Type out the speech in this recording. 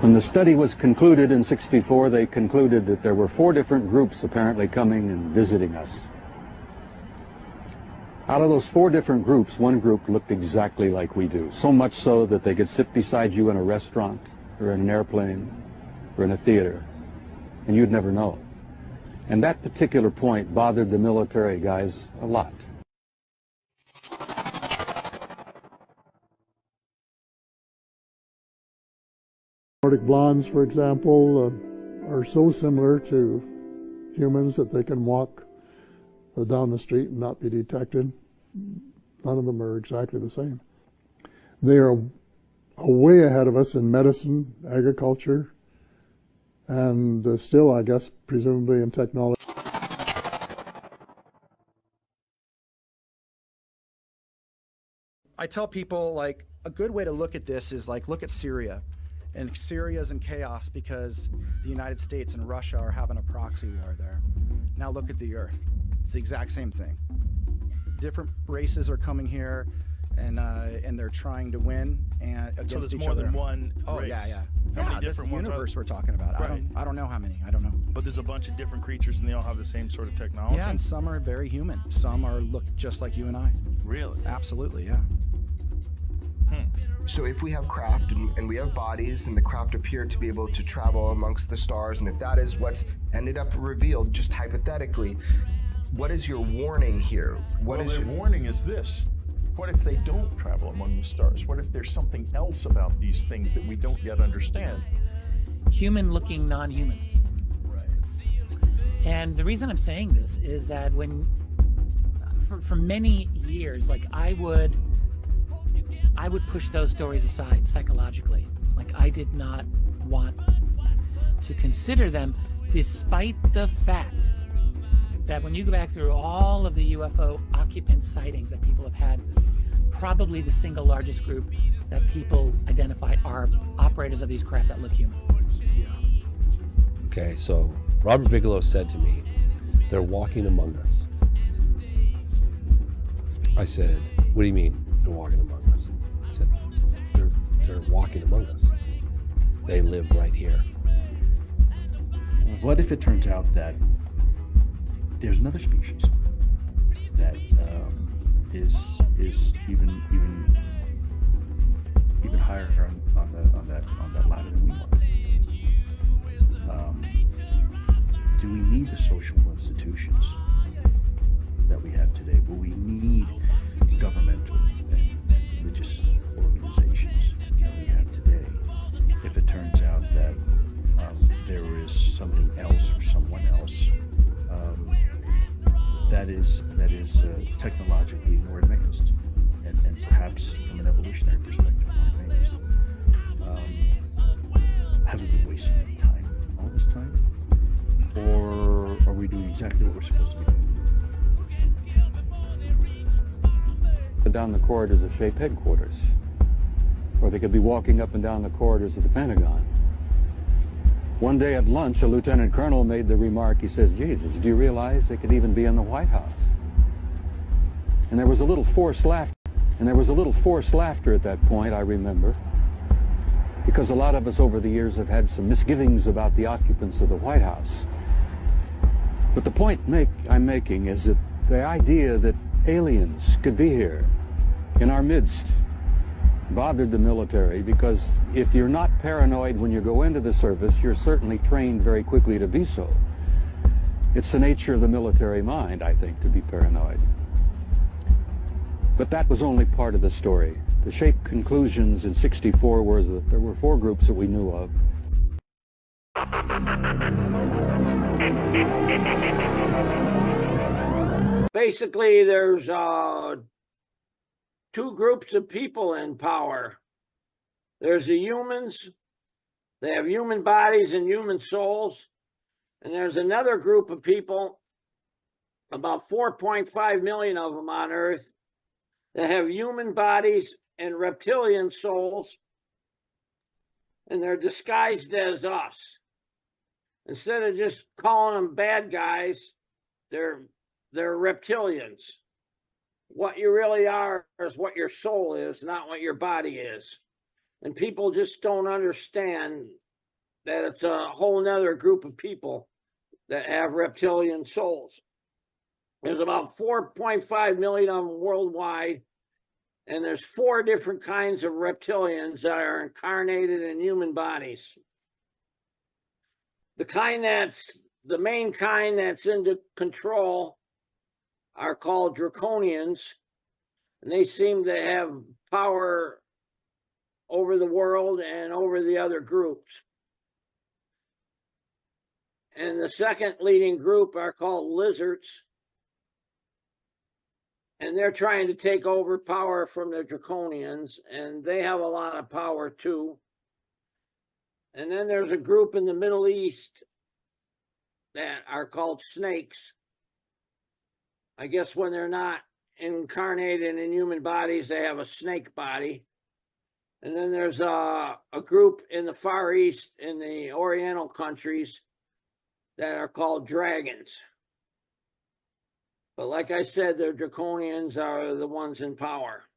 When the study was concluded in '64, they concluded that there were 4 different groups apparently coming and visiting us. Out of those 4 different groups, one group looked exactly like we do, so much so that they could sit beside you in a restaurant or in an airplane or in a theater, and you'd never know. And that particular point bothered the military guys a lot. Nordic blondes, for example, are so similar to humans that they can walk down the street and not be detected. None of them are exactly the same. They are way ahead of us in medicine, agriculture, and still, I guess, presumably in technology. I tell people, like, a good way to look at this is, like, look at Syria. And Syria's in chaos because the United States and Russia are having a proxy war there. Now look at the Earth. It's the exact same thing. Different races are coming here, and they're trying to win against each other. So there's more than one race. Oh yeah, yeah. How many This different ones universe we're talking about. Right. I don't know how many. I don't know. But there's a bunch of different creatures, and they all have the same sort of technology. Yeah, and some are very human. Some look just like you and I. Really? Absolutely, yeah. So if we have craft and we have bodies and the craft appear to be able to travel amongst the stars, and if that is what's ended up revealed, just hypothetically, what is your warning here? Their warning is this. What if they don't travel among the stars? What if there's something else about these things that we don't yet understand? Human-looking non-humans. Right. And the reason I'm saying this is that for many years, like I would push those stories aside psychologically. Like I did not want to consider them, despite the fact that when you go back through all of the UFO occupant sightings that people have had, probably the single largest group that people identify are operators of these craft that look human. Yeah. Okay, so Robert Bigelow said to me, "They're walking among us." I said, "What do you mean they're walking among us?" He said, they're walking among us. They live right here. What if it turns out that there's another species that is even higher on that ladder than we are? Do we need the social institutions that we have today? Will we need governmental and religious organizations that we have today if it turns out that there is something else or someone else that is technologically more advanced and perhaps from an evolutionary perspective more advanced? Have we been wasting any time all this time, or are we doing exactly what we're supposed to be doing? Down the corridors of SHAPE headquarters, or they could be walking up and down the corridors of the Pentagon. One day at lunch, a lieutenant colonel made the remark, he says, "Jesus, do you realize they could even be in the White House?" And there was a little forced laughter. At that point, I remember, because a lot of us over the years have had some misgivings about the occupants of the White House. But the point I'm making is that the idea that aliens could be here in our midst bothered the military, because if you're not paranoid when you go into the service, you're certainly trained very quickly to be so. It's the nature of the military mind, I think, to be paranoid. But that was only part of the story. The SHAPE conclusions in '64 were that there were 4 groups that we knew of. Basically, there's 2 groups of people in power. There's the humans. They have human bodies and human souls. And there's another group of people, about 4.5 million of them on Earth, that have human bodies and reptilian souls. And they're disguised as us. Instead of just calling them bad guys, they're reptilians. What you really are is what your soul is, not what your body is. And people just don't understand that it's a whole nother group of people that have reptilian souls. There's about 4.5 million of them worldwide, and there's 4 different kinds of reptilians that are incarnated in human bodies. The main kind that's into control are called draconians, and they seem to have power over the world and over the other groups. And the second leading group are called lizards, and they're trying to take over power from the draconians, and they have a lot of power too. And then there's a group in the Middle East that are called snakes. I guess when they're not incarnated in human bodies, they have a snake body. And then there's a group in the Far East, in the Oriental countries, that are called dragons. But like I said, the draconians are the ones in power.